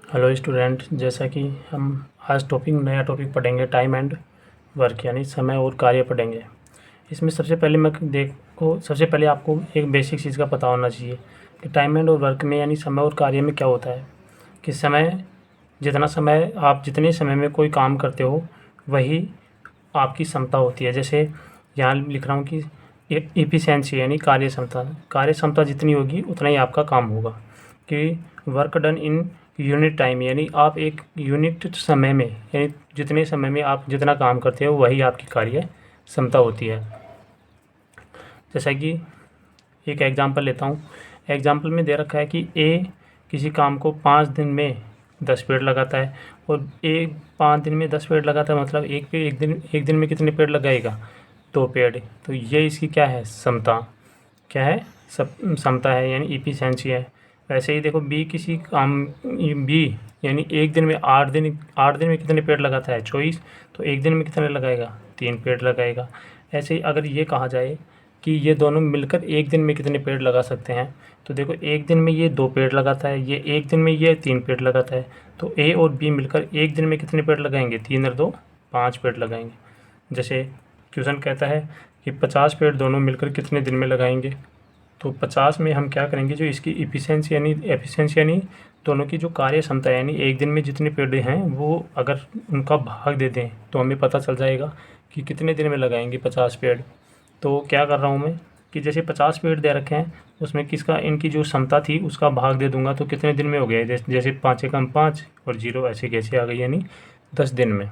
Hello student, जैसा कि हम आज नया टॉपिक पढ़ेंगे, टाइम एंड वर्क यानी समय और कार्य पढ़ेंगे। इसमें सबसे पहले आपको एक बेसिक चीज़ का पता होना चाहिए कि टाइम एंड और वर्क में यानी समय और कार्य में क्या होता है। कि आप जितने समय में कोई काम करते हो वही आपकी क्षमता होती है। जैसे यहाँ लिख रहा हूँ कि एफिशिएंसी यानी कार्य क्षमता जितनी होगी उतना ही आपका काम होगा। कि work done in unit time यानी आप एक यूनिट समय में यानी जितने समय में आप जितना काम करते हो वही आपकी कार्य क्षमता होती है। जैसा कि एक एग्जांपल लेता हूँ। एग्जांपल में दे रखा है कि ए किसी काम को 5 दिन में 10 पेड़ लगाता है और ए 5 दिन में 10 पेड़ लगाता है, मतलब एक दिन में कितने पेड़ लगाएगा? 2 पेड़। तो ये इसकी क्या है? क्या है? क्षमता है यानी इफिशिएंसी है। वैसे ही देखो बी यानी एक दिन में 8 दिन में कितने पेड़ लगाता है? 24। तो एक दिन में कितने लगाएगा? 3 पेड़ लगाएगा। ऐसे ही अगर ये कहा जाए कि ये दोनों मिलकर एक दिन में कितने पेड़ लगा सकते हैं, तो देखो एक दिन में ये 2 पेड़ लगाता है, ये एक दिन में ये 3 पेड़ लगाता है। तो ए और बी मिलकर एक दिन में कितने पेड़ लगाएंगे? 3 और 2 5 पेड़ लगाएंगे। जैसे क्वेश्चन कहता है कि 50 पेड़ दोनों मिलकर कितने दिन में लगाएंगे। तो 50 में हम क्या करेंगे, जो इसकी एफिशिएंसी यानी दोनों की जो कार्य क्षमता है यानी एक दिन में जितने पेड़ हैं वो अगर उनका भाग दे दें तो हमें पता चल जाएगा कि कितने दिन में लगाएंगे 50 पेड़। तो क्या कर रहा हूँ मैं कि जैसे 50 पेड़ दे रखे हैं उसमें इनकी जो क्षमता थी उसका भाग दे दूंगा तो कितने दिन में हो गया? जैसे 5 एकम 5 और 0 ऐसे कैसे आ गई, यानी 10 दिन में।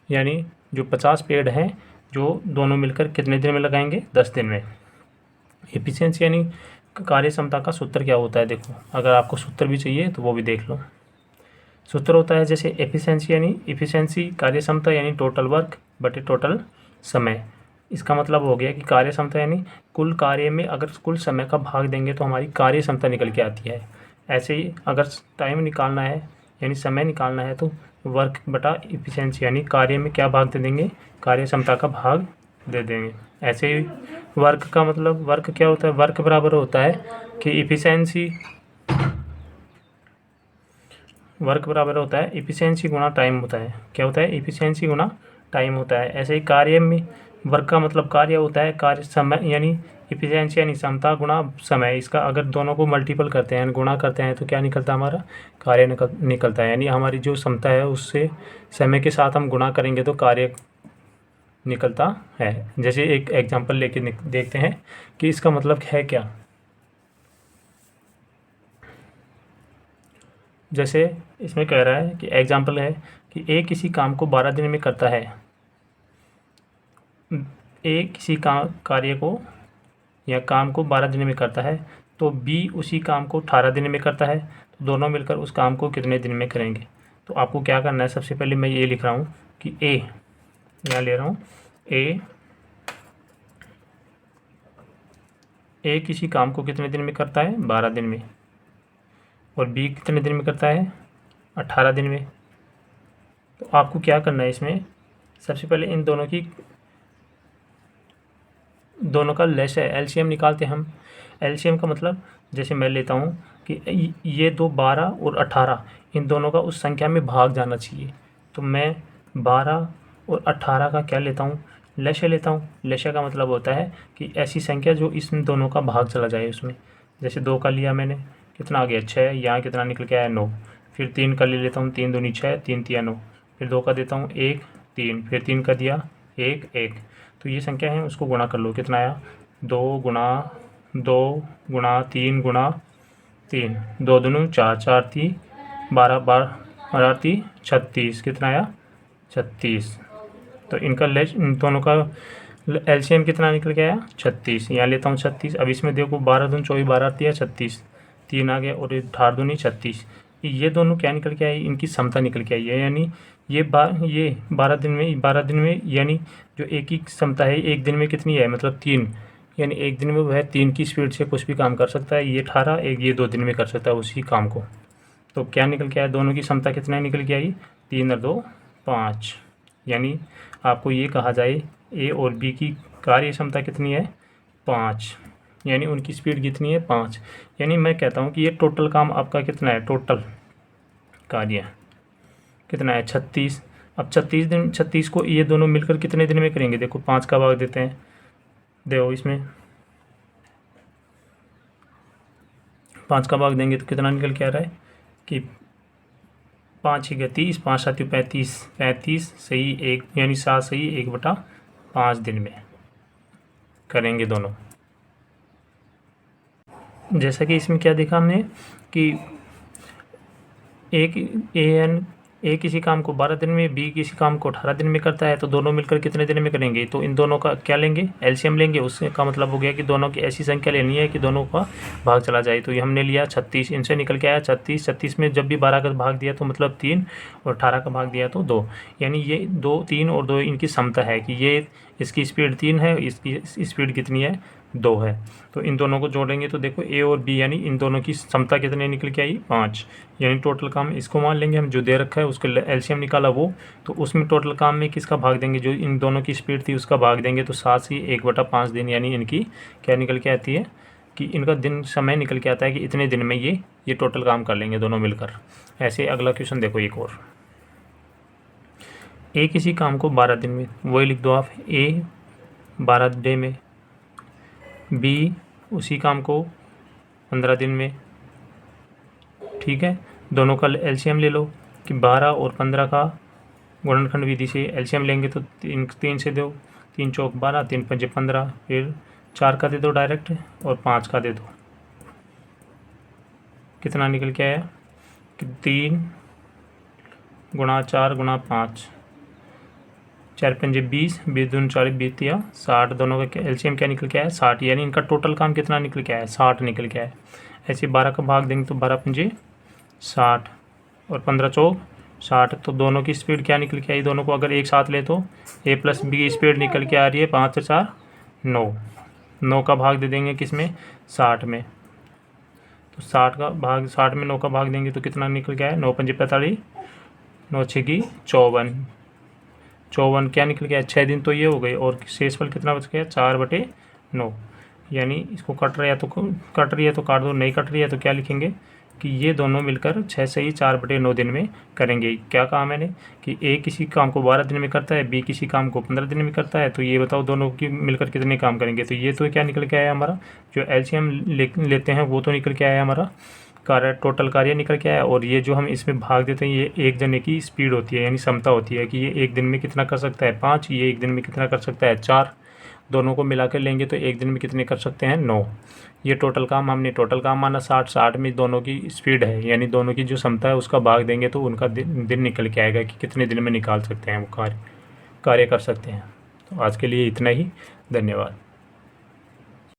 यानी जो 50 पेड़ हैं जो दोनों मिलकर कितने दिन में लगाएंगे? 10 दिन में। एफिशिएंसी यानी कार्य क्षमता का सूत्र क्या होता है? देखो, अगर आपको सूत्र भी चाहिए तो वो भी देख लो। सूत्र होता है जैसे एफिशिएंसी कार्य क्षमता यानी टोटल वर्क बटे टोटल समय। इसका मतलब हो गया कि कार्य क्षमता यानी कुल कार्य में अगर कुल समय का भाग देंगे तो हमारी कार्य क्षमता निकल के आती है। ऐसे ही अगर टाइम निकालना है यानी समय निकालना है तो वर्क बटा एफिशिएंसी यानी कार्य में क्या भाग दे देंगे? कार्य क्षमता का भाग दे देंगे। ऐसे ही वर्क क्या होता है? वर्क बराबर होता है कि एफिशिएंसी गुणा टाइम होता है। क्या होता है? एफिशिएंसी गुणा टाइम होता है। ऐसे ही कार्य में वर्क का मतलब कार्य होता है, कार्य समय यानी एफिशिएंसी यानी क्षमता गुणा समय। इसका अगर दोनों को मल्टीपल करते हैं, गुणा करते हैं, तो क्या निकलता है? हमारा कार्य निकलता है। यानी हमारी जो क्षमता है उससे समय के साथ हम गुणा करेंगे तो कार्य निकलता है। जैसे एक एग्जांपल लेके देखते हैं कि इसका मतलब है क्या। जैसे इसमें कह रहा है कि एग्जांपल है कि ए किसी काम को 12 दिन में करता है। ए किसी कार्य को या काम को 12 दिन में करता है तो बी उसी काम को 18 दिन में करता है। तो दोनों मिलकर उस काम को कितने दिन में करेंगे? तो आपको क्या करना है, सबसे पहले मैं ये लिख रहा हूँ कि ए, यहाँ ले रहा हूँ ए किसी काम को कितने दिन में करता है? 12 दिन में। और बी कितने दिन में करता है? 18 दिन में। तो आपको क्या करना है इसमें, सबसे पहले इन दोनों का लेस है एलसीएम निकालते हैं हम। एलसीएम का मतलब जैसे मैं लेता हूँ कि ये 12 और 18 इन दोनों का उस संख्या में भाग जाना चाहिए। तो मैं 12 और 18 का क्या लेता हूँ? लक्ष्य लेता हूँ। लक्ष्य का मतलब होता है कि ऐसी संख्या जो इन दोनों का भाग चला जाए उसमें। जैसे 2 का लिया मैंने, कितना आ गया? 6। यहाँ कितना निकल के आया? 9। फिर 3 का ले लेता हूँ, 3 दूनी 6, 3 तिया 9। फिर 2 का देता हूँ 1, 3। फिर 3 का दिया 1, 1। तो ये संख्या है, उसको गुणा कर लो, कितना आया? 2 गुणा 2 गुणा 3 गुणा 3, 2 दूनी 4, 4 ती 12, 12 ती 36। कितना आया? 36। तो इन दोनों का एलसीएम कितना निकल के आया? 36। यहाँ लेता हूँ 36। अब इसमें देखो 12 दूनी 24, 12 तिया 36, 3 आ गया और 18 दूनी 36। ये दोनों क्या निकल के आई? इनकी क्षमता निकल के आई है। यानी ये 12 दिन में यानी जो एक ही क्षमता है एक दिन में कितनी है? मतलब 3। यानी एक दिन में वह 3 की स्पीड से कुछ भी काम कर सकता है। ये 18, ये 2 दिन में कर सकता है उसी काम को। तो क्या निकल के आया? दोनों की क्षमता कितना निकल के आई? 3 और 2 5। यानी आपको ये कहा जाए ए और बी की कार्य क्षमता कितनी है? 5। यानी उनकी स्पीड कितनी है? 5। यानी मैं कहता हूँ कि ये टोटल काम आपका कितना है? टोटल कार्य कितना है 36। अब 36 को ये दोनों मिलकर कितने दिन में करेंगे, देखो 5 का भाग देते हैं, देखो इसमें 5 का भाग देंगे तो कितना निकल के आ रहा है कि 5 ही 30, 5 7 35, 35 सही एक यानी 7 सही 1/5 दिन में करेंगे दोनों। जैसा कि इसमें क्या देखा हमने कि ए किसी काम को 12 दिन में, बी किसी काम को 18 दिन में करता है, तो दोनों मिलकर कितने दिन में करेंगे, तो इन दोनों का क्या लेंगे, एलसीएम लेंगे। उससे का मतलब हो गया कि दोनों की ऐसी संख्या लेनी है कि दोनों का भाग चला जाए। तो ये हमने लिया 36, इनसे निकल के आया 36 में जब भी 12 का भाग दिया तो मतलब 3 और 18 का भाग दिया तो 2, यानी ये 2 3 और 2 इनकी समता है कि ये इसकी स्पीड 3 है, इसकी स्पीड कितनी है 2 है। तो इन दोनों को जोड़ेंगे तो देखो ए और बी यानी इन दोनों की समता कितने निकल के आई 5, यानी टोटल काम इसको मान लेंगे हम, जो दे रखा है उसको एलसीएम निकाला वो, तो उसमें टोटल काम में किसका भाग देंगे, जो इन दोनों की स्पीड थी उसका भाग देंगे, तो 7 से 1/5 दिन यानी इनकी क्या निकल के आती है कि इनका दिन समय निकल के आता है कि इतने दिन में ये टोटल काम कर लेंगे दोनों मिलकर। ऐसे अगला क्वेश्चन देखो एक और, ए किसी काम को 12 दिन में, वही लिख दो आप, ए 12 डे में, बी उसी काम को 15 दिन में, ठीक है। दोनों का एलसीएम ले लो कि 12 और 15 का गुणनखंड विधि से एलसीएम लेंगे तो 3 से दो, 3 चौक 12, 3 पंजे 15, फिर 4 का दे दो डायरेक्ट और 5 का दे दो, कितना निकल के आया कि 3 गुणा 4 गुणा 5, 4 पंजे 20, 20 दूनी 40, 20 या 60, दोनों का एलसीएम क्या निकल के आया 60, यानी इनका टोटल काम कितना निकल के आया 60 निकल के आया। ऐसे 12 का भाग देंगे तो 12 पंजे 60 और 15 चौक 60, तो दोनों की स्पीड क्या निकल के आई, दोनों को अगर एक साथ ले तो ए प्लस बी की स्पीड निकल के आ रही है 5 से 4 9, 9 का भाग दे देंगे किस में 60 में, तो 60 में 9 का भाग देंगे तो कितना निकल के आया 9 पंजे 45, 9 छः की 54 क्या निकल गया 6 दिन तो ये हो गए, और शेषफल कितना बच गया 4/9, यानी इसको कट रही है तो काट दो, नहीं कट रही है तो क्या लिखेंगे कि ये दोनों मिलकर 6 से ही 4/9 दिन में करेंगे। क्या कहा मैंने कि ए किसी काम को 12 दिन में करता है, बी किसी काम को 15 दिन में करता है, तो ये बताओ दोनों की मिलकर कितने काम करेंगे। तो ये तो क्या निकल के आया हमारा, जो एलसीएम लेते हैं वो तो निकल के आया हमारा टोटल कार्य निकल के आया, और ये जो हम इसमें भाग देते हैं ये एक जने की स्पीड होती है यानी क्षमता होती है कि ये एक दिन में कितना कर सकता है 5, ये एक दिन में कितना कर सकता है 4, दोनों को मिलाकर लेंगे तो एक दिन में कितने कर सकते हैं 9। ये टोटल काम हमने टोटल काम माना 60 में दोनों की स्पीड है यानी दोनों की जो क्षमता है उसका भाग देंगे तो उनका दिन निकल के आएगा कि कितने दिन में निकाल सकते हैं वो कार्य कर सकते हैं। तो आज के लिए इतना ही, धन्यवाद।